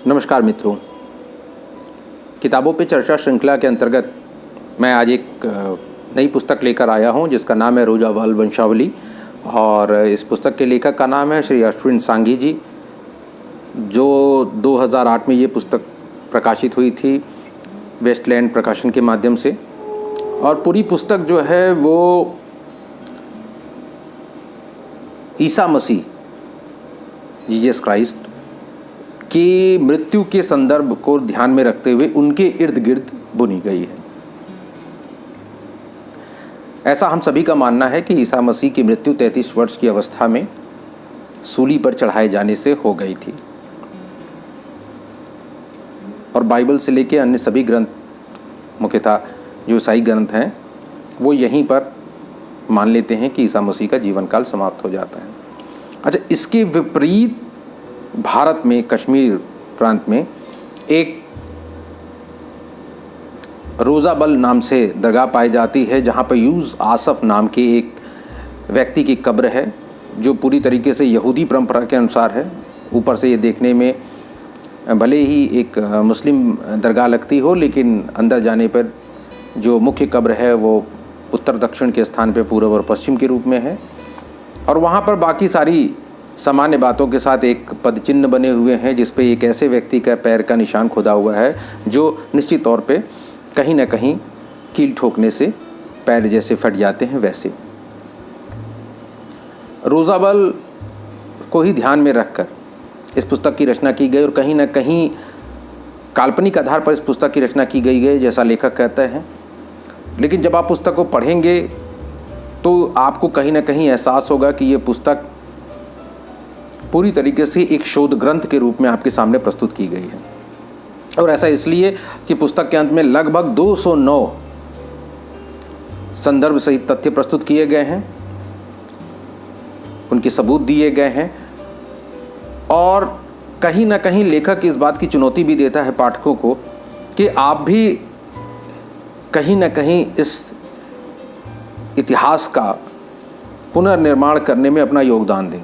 नमस्कार मित्रों, किताबों पे चर्चा श्रृंखला के अंतर्गत मैं आज एक नई पुस्तक लेकर आया हूं जिसका नाम है रोजावाल वंशावली। और इस पुस्तक के लेखक का नाम है श्री अश्विन सांघी जी, जो 2008 में ये पुस्तक प्रकाशित हुई थी वेस्टलैंड प्रकाशन के माध्यम से। और पूरी पुस्तक जो है वो ईसा मसीह जीसस क्राइस्ट की मृत्यु के संदर्भ को ध्यान में रखते हुए उनके इर्द गिर्द बुनी गई है। ऐसा हम सभी का मानना है कि ईसा मसीह की मृत्यु 33 वर्ष की अवस्था में सूली पर चढ़ाए जाने से हो गई थी। और बाइबल से लेकर अन्य सभी ग्रंथ, मुख्यतः जो ईसाई ग्रंथ हैं, वो यहीं पर मान लेते हैं कि ईसा मसीह का जीवन काल समाप्त हो जाता है। अच्छा, इसके विपरीत भारत में कश्मीर प्रांत में एक रोजाबल नाम से दरगाह पाई जाती है, जहाँ पर यूस आसफ नाम के एक व्यक्ति की कब्र है, जो पूरी तरीके से यहूदी परंपरा के अनुसार है। ऊपर से ये देखने में भले ही एक मुस्लिम दरगाह लगती हो, लेकिन अंदर जाने पर जो मुख्य कब्र है वो उत्तर दक्षिण के स्थान पे पूर्व और पश्चिम के रूप में है। और वहाँ पर बाकी सारी सामान्य बातों के साथ एक पदचिन्ह बने हुए हैं, जिस पे एक ऐसे व्यक्ति का पैर का निशान खुदा हुआ है जो निश्चित तौर पे कहीं ना कहीं कील ठोकने से पैर जैसे फट जाते हैं। वैसे रोजाबल को ही ध्यान में रखकर इस पुस्तक की रचना की गई और कहीं ना कहीं काल्पनिक आधार पर इस पुस्तक की रचना की गई है, जैसा लेखक कहते हैं। लेकिन जब आप पुस्तक को पढ़ेंगे तो आपको कहीं ना कहीं एहसास होगा कि ये पुस्तक पूरी तरीके से एक शोध ग्रंथ के रूप में आपके सामने प्रस्तुत की गई है। और ऐसा इसलिए कि पुस्तक के अंत में लगभग 209 संदर्भ सहित तथ्य प्रस्तुत किए गए हैं, उनके सबूत दिए गए हैं। और कहीं ना कहीं लेखक इस बात की चुनौती भी देता है पाठकों को कि आप भी कहीं ना कहीं इस इतिहास का पुनर्निर्माण करने में अपना योगदान दें।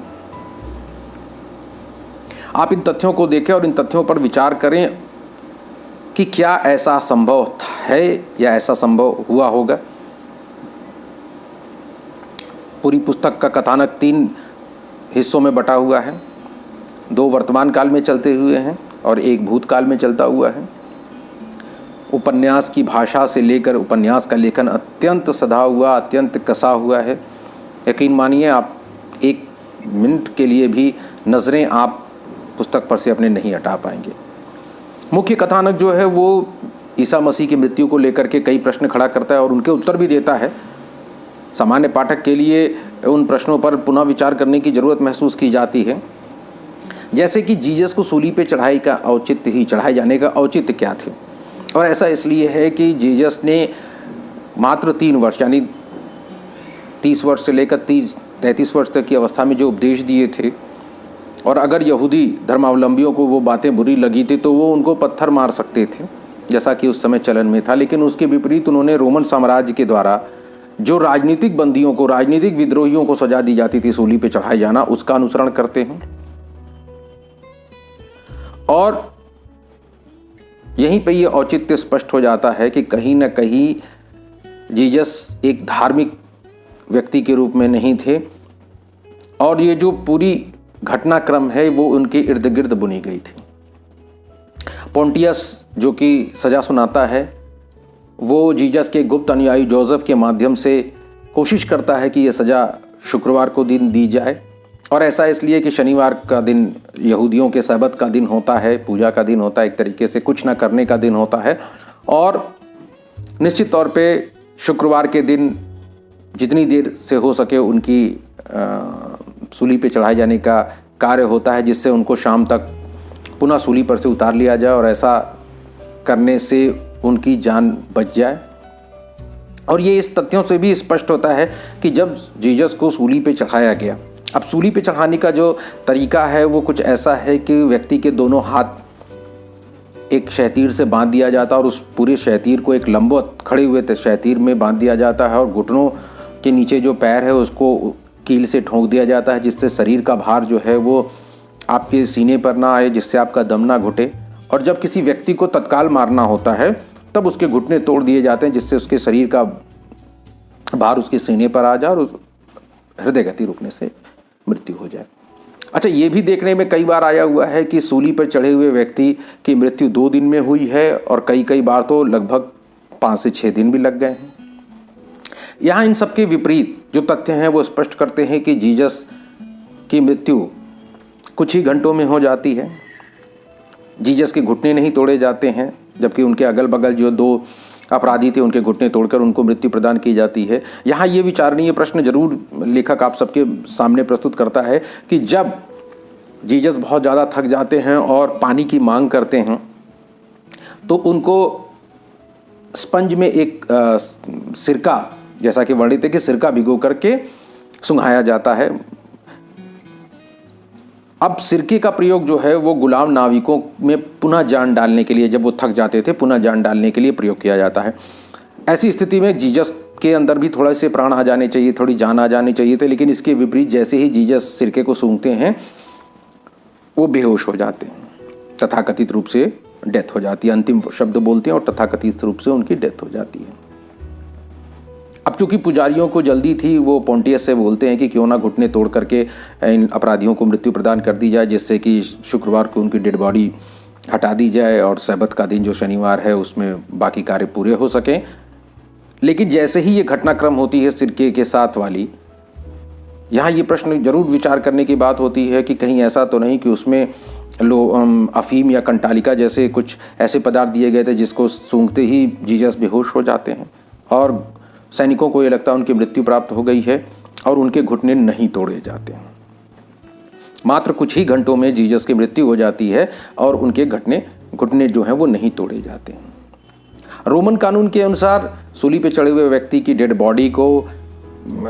आप इन तथ्यों को देखें और इन तथ्यों पर विचार करें कि क्या ऐसा संभव है या ऐसा संभव हुआ होगा। पूरी पुस्तक का कथानक 3 हिस्सों में बटा हुआ है। 2 वर्तमान काल में चलते हुए हैं और 1 भूतकाल में चलता हुआ है। उपन्यास की भाषा से लेकर उपन्यास का लेखन अत्यंत सधा हुआ, अत्यंत कसा हुआ है। यकीन मानिए, आप 1 मिनट के लिए भी नज़रें आप पुस्तक पर से अपने नहीं हटा पाएंगे। मुख्य कथानक जो है वो ईसा मसीह की मृत्यु को लेकर के कई प्रश्न खड़ा करता है और उनके उत्तर भी देता है। सामान्य पाठक के लिए उन प्रश्नों पर पुनः विचार करने की ज़रूरत महसूस की जाती है, जैसे कि जीसस को सूली पे चढ़ाए जाने का औचित्य क्या थे। और ऐसा इसलिए है कि जीसस ने मात्र 3 वर्ष यानी 30 वर्ष से लेकर 33 वर्ष तक की अवस्था में जो उपदेश दिए थे, और अगर यहूदी धर्मावलंबियों को वो बातें बुरी लगी थी तो वो उनको पत्थर मार सकते थे, जैसा कि उस समय चलन में था। लेकिन उसके विपरीत उन्होंने रोमन साम्राज्य के द्वारा जो राजनीतिक बंदियों को, राजनीतिक विद्रोहियों को सजा दी जाती थी सूली पे चढ़ाए जाना, उसका अनुसरण करते हैं। और यहीं पे ये औचित्य स्पष्ट हो जाता है कि कहीं ना कहीं जीसस एक धार्मिक व्यक्ति के रूप में नहीं थे, और ये जो पूरी घटनाक्रम है वो उनके इर्द गिर्द बुनी गई थी। पोंटियस, जो कि सजा सुनाता है, वो जीसस के गुप्त अनुयायी जोसेफ के माध्यम से कोशिश करता है कि ये सज़ा शुक्रवार को दिन दी जाए। और ऐसा इसलिए कि शनिवार का दिन यहूदियों के सब्त का दिन होता है, पूजा का दिन होता है, एक तरीके से कुछ ना करने का दिन होता है। और निश्चित तौर पे शुक्रवार के दिन जितनी देर से हो सके उनकी सूली पे चढ़ाए जाने का कार्य होता है, जिससे उनको शाम तक पुनः सूली पर से उतार लिया जाए और ऐसा करने से उनकी जान बच जाए। और ये इस तथ्यों से भी स्पष्ट होता है कि जब जीसस को सूली पे चढ़ाया गया, अब सूली पे चढ़ाने का जो तरीका है वो कुछ ऐसा है कि व्यक्ति के दोनों हाथ एक शहतीर से बांध दिया जाता है और उस पूरे शहतीर को एक लंबवत खड़े हुए शहतीर में बांध दिया जाता है, और घुटनों के नीचे जो पैर है उसको कील से ठोंक दिया जाता है, जिससे शरीर का भार जो है वो आपके सीने पर ना आए, जिससे आपका दम ना घुटे। और जब किसी व्यक्ति को तत्काल मारना होता है तब उसके घुटने तोड़ दिए जाते हैं, जिससे उसके शरीर का भार उसके सीने पर आ जाए और उस हृदय गति रुकने से मृत्यु हो जाए। अच्छा, ये भी देखने में कई बार आया हुआ है कि सूली पर चढ़े हुए व्यक्ति की मृत्यु 2 दिन में हुई है और कई बार तो लगभग 5 से 6 दिन भी लग गए हैं। यहाँ इन सबके विपरीत जो तथ्य हैं वो स्पष्ट करते हैं कि जीसस की मृत्यु कुछ ही घंटों में हो जाती है। जीसस के घुटने नहीं तोड़े जाते हैं, जबकि उनके अगल बगल जो 2 अपराधी थे उनके घुटने तोड़कर उनको मृत्यु प्रदान की जाती है। यहाँ ये विचारणीय प्रश्न जरूर लेखक आप सबके सामने प्रस्तुत करता है कि जब जीसस बहुत ज़्यादा थक जाते हैं और पानी की मांग करते हैं तो उनको स्पंज में एक सिरका, जैसा कि वर्णित है कि सिरका भिगो करके सुंघाया जाता है। अब सिरके का प्रयोग जो है वो गुलाम नाविकों में पुनः जान डालने के लिए, जब वो थक जाते थे, पुनः जान डालने के लिए प्रयोग किया जाता है। ऐसी स्थिति में जीसस के अंदर भी थोड़ा से प्राण आ जाने चाहिए, थोड़ी जान आ जानी चाहिए थे, लेकिन इसके विपरीत जैसे ही जीसस सिरके को सूंघते हैं वो बेहोश हो जाते हैं, तथाकथित रूप से डेथ हो जाती है। अंतिम शब्द बोलते हैं और तथाकथित रूप से उनकी डेथ हो जाती है। अब चूंकि पुजारियों को जल्दी थी, वो पोंटियस से बोलते हैं कि क्यों ना घुटने तोड़ करके इन अपराधियों को मृत्यु प्रदान कर दी जाए, जिससे कि शुक्रवार को उनकी डेड बॉडी हटा दी जाए और सब्त का दिन जो शनिवार है उसमें बाकी कार्य पूरे हो सकें। लेकिन जैसे ही ये घटनाक्रम होती है सिरके के साथ वाली, यहाँ ये प्रश्न जरूर विचार करने की बात होती है कि कहीं ऐसा तो नहीं कि उसमें अफीम या कंटालिका जैसे कुछ ऐसे पदार्थ दिए गए थे जिसको सूंघते ही जीसस बेहोश हो जाते हैं और सैनिकों को ये लगता है उनकी मृत्यु प्राप्त हो गई है और उनके घुटने नहीं तोड़े जाते हैं। मात्र कुछ ही घंटों में जीसस की मृत्यु हो जाती है और उनके घुटने जो हैं वो नहीं तोड़े जाते हैं। रोमन कानून के अनुसार सूली पे चढ़े हुए व्यक्ति की डेड बॉडी को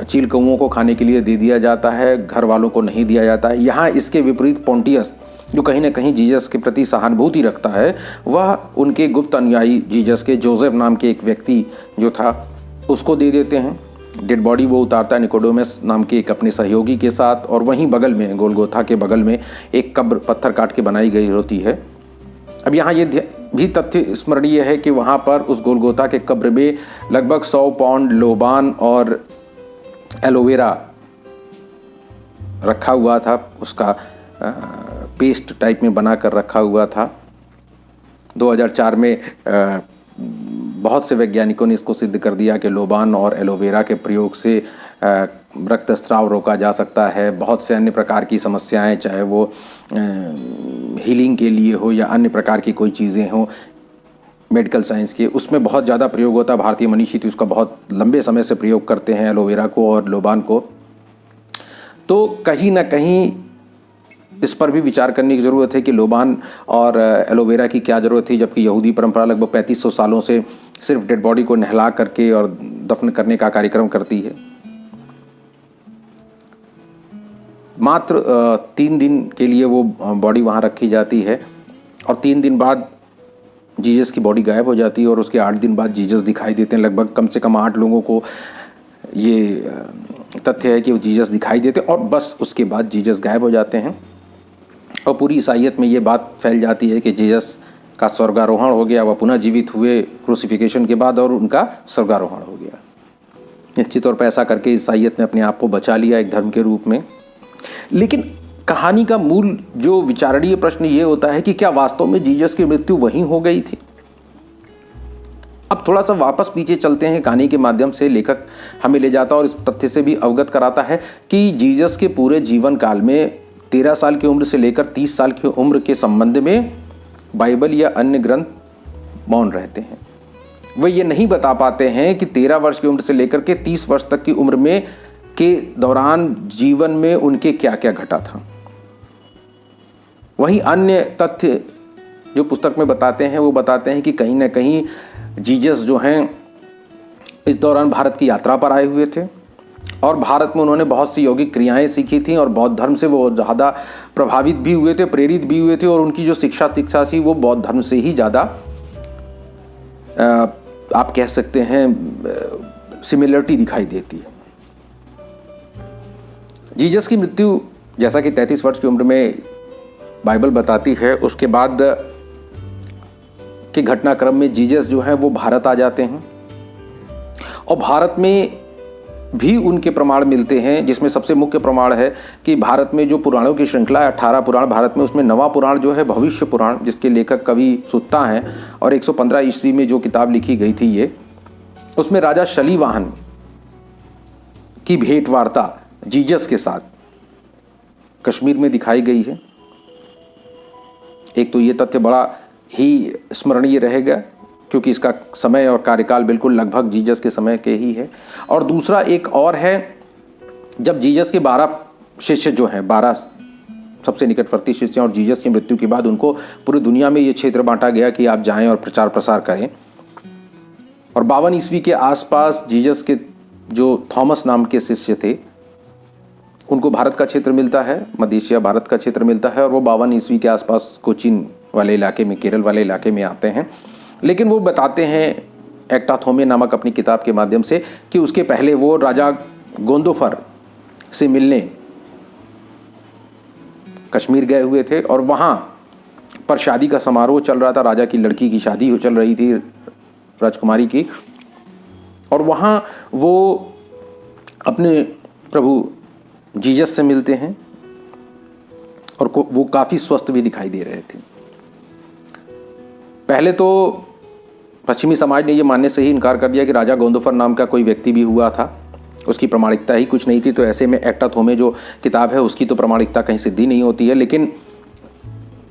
चील कौओं को खाने के लिए दे दिया जाता है, घर वालों को नहीं दिया जाता है। यहाँ इसके विपरीत पोंटियस, जो कहीं ना कहीं जीसस के प्रति सहानुभूति रखता है, वह उनके गुप्त अनुयायी जीसस के जोसेफ नाम के एक व्यक्ति जो था उसको दे देते हैं। डेड बॉडी वो उतारता है निकोडेमस नाम के एक अपने सहयोगी के साथ, और वहीं बगल में गोलगोथा के बगल में एक कब्र पत्थर काट के बनाई गई होती है। अब यहाँ ये भी तथ्य स्मरणीय है कि वहाँ पर उस गोलगोथा के कब्र में लगभग 100 पाउंड लोबान और एलोवेरा रखा हुआ था, उसका पेस्ट टाइप में बना कर रखा हुआ था। 2004 में बहुत से वैज्ञानिकों ने इसको सिद्ध कर दिया कि लोबान और एलोवेरा के प्रयोग से रक्तस्राव रोका जा सकता है। बहुत से अन्य प्रकार की समस्याएं, चाहे वो हीलिंग के लिए हो या अन्य प्रकार की कोई चीज़ें हों मेडिकल साइंस के, उसमें बहुत ज़्यादा प्रयोग होता है। भारतीय मनीषी तो उसका बहुत लंबे समय से प्रयोग करते हैं, एलोवेरा को और लोबान को। तो कहीं ना कहीं इस पर भी विचार करने की ज़रूरत है कि लोबान और एलोवेरा की क्या ज़रूरत थी, जबकि यहूदी परंपरा लगभग 3500 सालों से सिर्फ डेड बॉडी को नहला करके और दफन करने का कार्यक्रम करती है। मात्र 3 दिन के लिए वो बॉडी वहाँ रखी जाती है और 3 दिन बाद जीसस की बॉडी गायब हो जाती है और उसके 8 दिन बाद जीसस दिखाई देते हैं। लगभग कम से कम 8 लोगों को ये तथ्य है कि वो जीसस दिखाई देते और बस उसके बाद जीसस गायब हो जाते हैं। और पूरी ईसाइयत में ये बात फैल जाती है कि जीसस का स्वर्गारोहण हो गया, वह पुनः जीवित हुए क्रूसिफिकेशन के बाद और उनका स्वर्गारोहण हो गया। निश्चित तौर पर ऐसा करके ईसाइयत ने अपने आप को बचा लिया एक धर्म के रूप में। लेकिन कहानी का मूल जो विचारणीय प्रश्न ये होता है कि क्या वास्तव में जीसस की मृत्यु वहीं हो गई थी? अब थोड़ा सा वापस पीछे चलते हैं, कहानी के माध्यम से लेखक हमें ले जाता है और इस तथ्य से भी अवगत कराता है कि जीसस के पूरे जीवन काल में 13 साल की उम्र से लेकर 30 साल की उम्र के संबंध में बाइबल या अन्य ग्रंथ मौन रहते हैं। वे ये नहीं बता पाते हैं कि 13 वर्ष की उम्र से लेकर के 30 वर्ष तक की उम्र में के दौरान जीवन में उनके क्या क्या घटा था। वहीं अन्य तथ्य जो पुस्तक में बताते हैं वो बताते हैं कि कहीं ना कहीं जीसस जो हैं इस दौरान भारत की यात्रा पर आए हुए थे और भारत में उन्होंने बहुत सी यौगिक क्रियाएं सीखी थी और बौद्ध धर्म से वो ज़्यादा प्रभावित भी हुए थे, प्रेरित भी हुए थे और उनकी जो शिक्षा थी वो बौद्ध धर्म से ही ज़्यादा आप कह सकते हैं सिमिलरिटी दिखाई देती है। जीसस की मृत्यु जैसा कि 33 वर्ष की उम्र में बाइबल बताती है, उसके बाद के घटनाक्रम में जीसस जो है वो भारत आ जाते हैं और भारत में भी उनके प्रमाण मिलते हैं, जिसमें सबसे मुख्य प्रमाण है कि भारत में जो पुराणों की श्रृंखला है 18 पुराण भारत में, उसमें 9वां पुराण जो है भविष्य पुराण, जिसके लेखक कवि सुत्ता हैं और 115 ईस्वी में जो किताब लिखी गई थी ये, उसमें राजा शलीवाहन की भेंट वार्ता जीसस के साथ कश्मीर में दिखाई गई है। एक तो ये तथ्य बड़ा ही स्मरणीय रहेगा क्योंकि इसका समय और कार्यकाल बिल्कुल लगभग जीसस के समय के ही है। और दूसरा एक और है, जब जीसस के 12 शिष्य जो हैं, 12 सबसे निकटवर्ती शिष्य और जीसस की मृत्यु के बाद उनको पूरी दुनिया में ये क्षेत्र बांटा गया कि आप जाएं और प्रचार प्रसार करें। और 52 ईस्वी के आसपास जीसस के जो थॉमस नाम के शिष्य थे उनको भारत का क्षेत्र मिलता है, मध्य एशिया भारत का क्षेत्र मिलता है, और वो 52 ईस्वी के आसपास कोचीन वाले इलाके में, केरल वाले इलाके में आते हैं। लेकिन वो बताते हैं एक्टा थोमे नामक अपनी किताब के माध्यम से कि उसके पहले वो राजा गोंदोफर से मिलने कश्मीर गए हुए थे और वहाँ पर शादी का समारोह चल रहा था, राजा की लड़की की शादी चल रही थी, राजकुमारी की, और वहाँ वो अपने प्रभु जीसस से मिलते हैं और वो काफ़ी स्वस्थ भी दिखाई दे रहे थे। पहले तो पश्चिमी समाज ने ये मानने से ही इनकार कर दिया कि राजा गोंदोफर नाम का कोई व्यक्ति भी हुआ था, उसकी प्रमाणिकता ही कुछ नहीं थी। तो ऐसे में एक्टा थोमे जो किताब है उसकी तो प्रमाणिकता कहीं सिद्धि नहीं होती है। लेकिन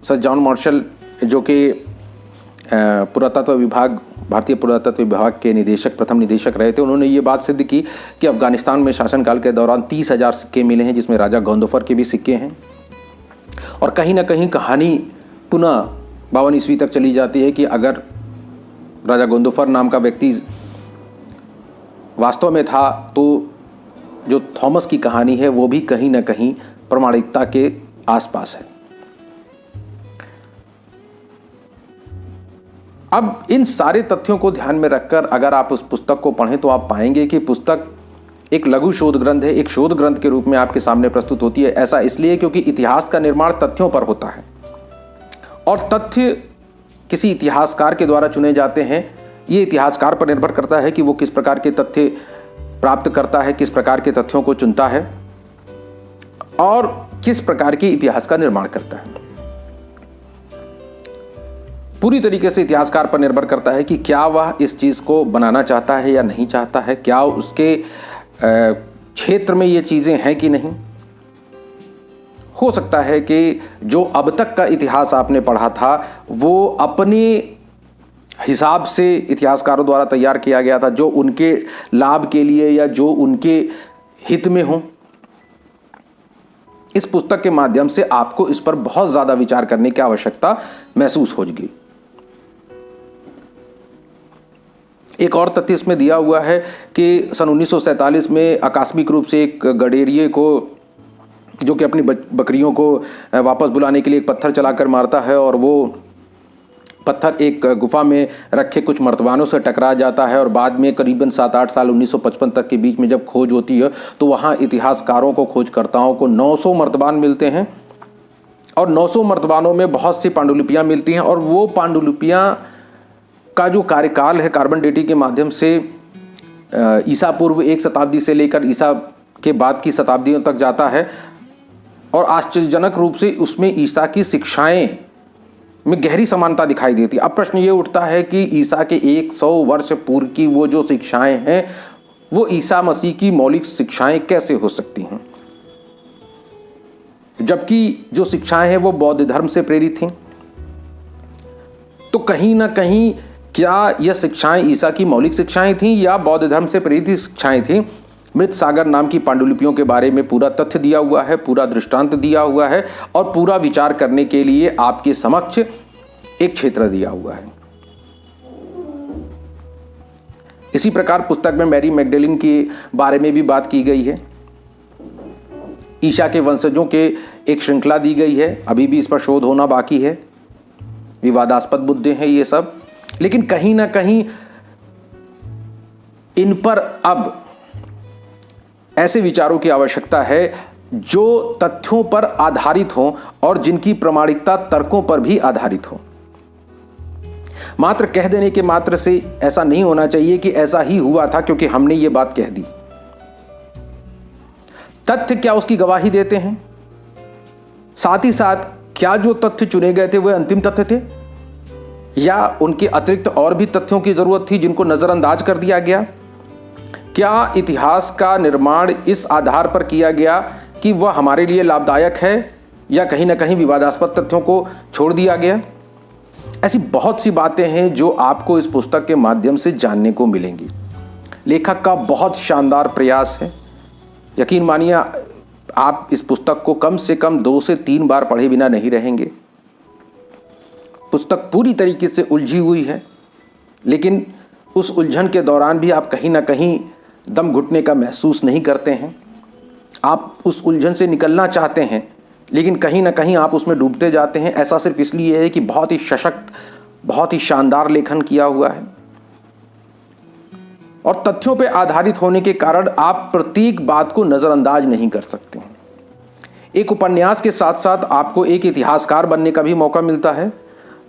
सर जॉन मार्शल जो कि पुरातत्व विभाग, भारतीय पुरातत्व विभाग के निदेशक, प्रथम निदेशक रहे थे, उन्होंने ये बात सिद्ध की कि अफगानिस्तान में शासनकाल के दौरान 30,000 सिक्के मिले हैं जिसमें राजा गोंदोफर के भी सिक्के हैं। और कहीं ना कहीं कहानी पुनः 52 ईस्वी तक चली जाती है कि अगर राजा गोंदोफर नाम का व्यक्ति वास्तव में था तो जो थॉमस की कहानी है वो भी कहीं ना कहीं प्रमाणिकता के आसपास है। अब इन सारे तथ्यों को ध्यान में रखकर अगर आप उस पुस्तक को पढ़ें तो आप पाएंगे कि पुस्तक एक लघु शोध ग्रंथ है, एक शोध ग्रंथ के रूप में आपके सामने प्रस्तुत होती है। ऐसा इसलिए क्योंकि इतिहास का निर्माण तथ्यों पर होता है और तथ्य किसी इतिहासकार के द्वारा चुने जाते हैं। ये इतिहासकार पर निर्भर करता है कि वो किस प्रकार के तथ्य प्राप्त करता है, किस प्रकार के तथ्यों को चुनता है और किस प्रकार के इतिहास का निर्माण करता है। पूरी तरीके से इतिहासकार पर निर्भर करता है कि क्या वह इस चीज को बनाना चाहता है या नहीं चाहता है, क्या उसके क्षेत्र में ये चीजें हैं कि नहीं। हो सकता है कि जो अब तक का इतिहास आपने पढ़ा था वो अपने हिसाब से इतिहासकारों द्वारा तैयार किया गया था, जो उनके लाभ के लिए या जो उनके हित में हो। इस पुस्तक के माध्यम से आपको इस पर बहुत ज्यादा विचार करने की आवश्यकता महसूस होगी। एक और तथ्य इसमें दिया हुआ है कि सन 1947 में आकस्मिक रूप से एक गडेरिये को, जो कि अपनी बकरियों को वापस बुलाने के लिए एक पत्थर चलाकर मारता है और वो पत्थर एक गुफा में रखे कुछ मर्तबानों से टकरा जाता है और बाद में करीबन 7-8 साल 1955 तक के बीच में जब खोज होती है तो वहाँ इतिहासकारों को, खोजकर्ताओं को 900 मर्तबान मिलते हैं और 900 मर्तबानों में बहुत सी पांडुलिपियाँ मिलती हैं और वो पांडुलिपियाँ का जो कार्यकाल है कार्बन डेटिंग के माध्यम से ईसा पूर्व 1 शताब्दी से लेकर ईसा के बाद की शताब्दियों तक जाता है और आश्चर्यजनक रूप से उसमें ईसा की शिक्षाएं में गहरी समानता दिखाई देती है। अब प्रश्न ये उठता है कि ईसा के 100 वर्ष पूर्व की वो जो शिक्षाएं हैं वो ईसा मसीह की मौलिक शिक्षाएं कैसे हो सकती हैं, जबकि जो शिक्षाएं हैं वो बौद्ध धर्म से प्रेरित थीं। तो कहीं ना कहीं क्या यह शिक्षाएं ईसा की मौलिक शिक्षाएं थीं या बौद्ध धर्म से प्रेरित शिक्षाएं थीं? मृत सागर नाम की पांडुलिपियों के बारे में पूरा तथ्य दिया हुआ है, पूरा दृष्टांत दिया हुआ है और पूरा विचार करने के लिए आपके समक्ष एक क्षेत्र दिया हुआ है। इसी प्रकार पुस्तक में मैरी मैगडलेन के बारे में भी बात की गई है। ईसा के वंशजों के एक श्रृंखला दी गई है, अभी भी इस पर शोध होना बाकी है, विवादास्पद मुद्दे हैं ये सब, लेकिन कहीं ना कहीं इन पर अब ऐसे विचारों की आवश्यकता है जो तथ्यों पर आधारित हों और जिनकी प्रामाणिकता तर्कों पर भी आधारित हो। मात्र कह देने के मात्र से ऐसा नहीं होना चाहिए कि ऐसा ही हुआ था क्योंकि हमने ये बात कह दी। तथ्य क्या उसकी गवाही देते हैं? साथ ही साथ क्या जो तथ्य चुने गए थे वे अंतिम तथ्य थे, या उनके अतिरिक्त और भी तथ्यों की जरूरत थी जिनको नजरअंदाज कर दिया गया? क्या इतिहास का निर्माण इस आधार पर किया गया कि वह हमारे लिए लाभदायक है, या कहीं ना कहीं विवादास्पद तथ्यों को छोड़ दिया गया? ऐसी बहुत सी बातें हैं जो आपको इस पुस्तक के माध्यम से जानने को मिलेंगी। लेखक का बहुत शानदार प्रयास है। यकीन मानिए, आप इस पुस्तक को कम से कम 2 से 3 बार पढ़े बिना नहीं रहेंगे। पुस्तक पूरी तरीके से उलझी हुई है, लेकिन उस उलझन के दौरान भी आप कहीं ना कहीं दम घुटने का महसूस नहीं करते हैं। आप उस उलझन से निकलना चाहते हैं, लेकिन कहीं ना कहीं आप उसमें डूबते जाते हैं। ऐसा सिर्फ इसलिए है कि बहुत ही सशक्त, बहुत ही शानदार लेखन किया हुआ है और तथ्यों पर आधारित होने के कारण आप प्रत्येक बात को नजरअंदाज नहीं कर सकते। एक उपन्यास के साथ साथ आपको एक इतिहासकार बनने का भी मौका मिलता है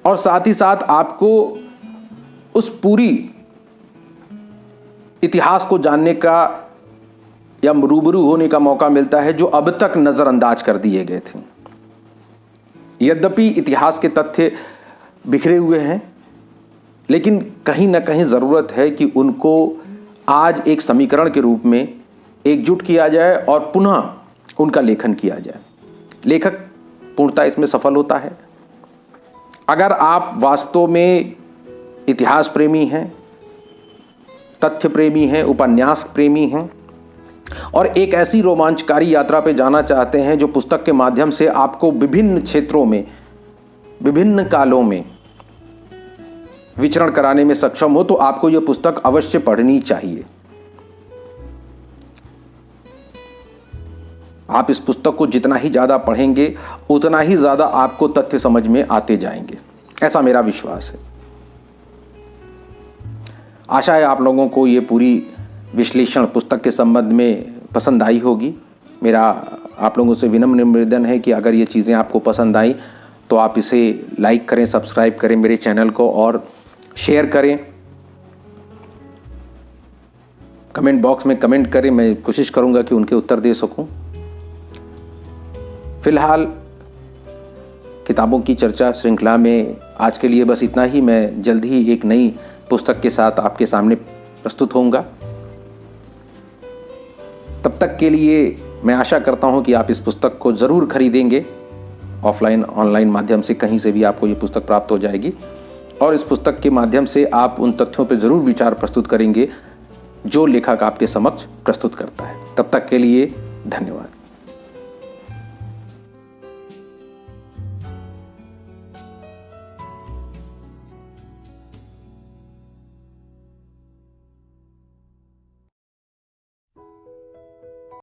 और साथ ही साथ आपको उस पूरी इतिहास को जानने का या रूबरू होने का मौका मिलता है जो अब तक नजरअंदाज कर दिए गए थे। यद्यपि इतिहास के तथ्य बिखरे हुए हैं, लेकिन कहीं ना कहीं ज़रूरत है कि उनको आज एक समीकरण के रूप में एकजुट किया जाए और पुनः उनका लेखन किया जाए। लेखक पूर्णतः इसमें सफल होता है। अगर आप वास्तव में इतिहास प्रेमी हैं, तथ्य प्रेमी हैं, उपन्यास प्रेमी हैं और एक ऐसी रोमांचकारी यात्रा पे जाना चाहते हैं जो पुस्तक के माध्यम से आपको विभिन्न क्षेत्रों में, विभिन्न कालों में विचरण कराने में सक्षम हो, तो आपको यह पुस्तक अवश्य पढ़नी चाहिए। आप इस पुस्तक को जितना ही ज़्यादा पढ़ेंगे उतना ही ज़्यादा आपको तथ्य समझ में आते जाएंगे, ऐसा मेरा विश्वास है। आशा है आप लोगों को ये पूरी विश्लेषण पुस्तक के संबंध में पसंद आई होगी। मेरा आप लोगों से विनम्र निवेदन है कि अगर ये चीज़ें आपको पसंद आई तो आप इसे लाइक करें, सब्सक्राइब करें मेरे चैनल को और शेयर करें। कमेंट बॉक्स में कमेंट करें, मैं कोशिश करूंगा कि उनके उत्तर दे सकूं। फिलहाल किताबों की चर्चा श्रृंखला में आज के लिए बस इतना ही। मैं जल्द ही एक नई पुस्तक के साथ आपके सामने प्रस्तुत होऊंगा। तब तक के लिए मैं आशा करता हूं कि आप इस पुस्तक को ज़रूर खरीदेंगे। ऑफलाइन, ऑनलाइन माध्यम से कहीं से भी आपको ये पुस्तक प्राप्त हो जाएगी और इस पुस्तक के माध्यम से आप उन तथ्यों पर ज़रूर विचार प्रस्तुत करेंगे जो लेखक आपके समक्ष प्रस्तुत करता है। तब तक के लिए धन्यवाद।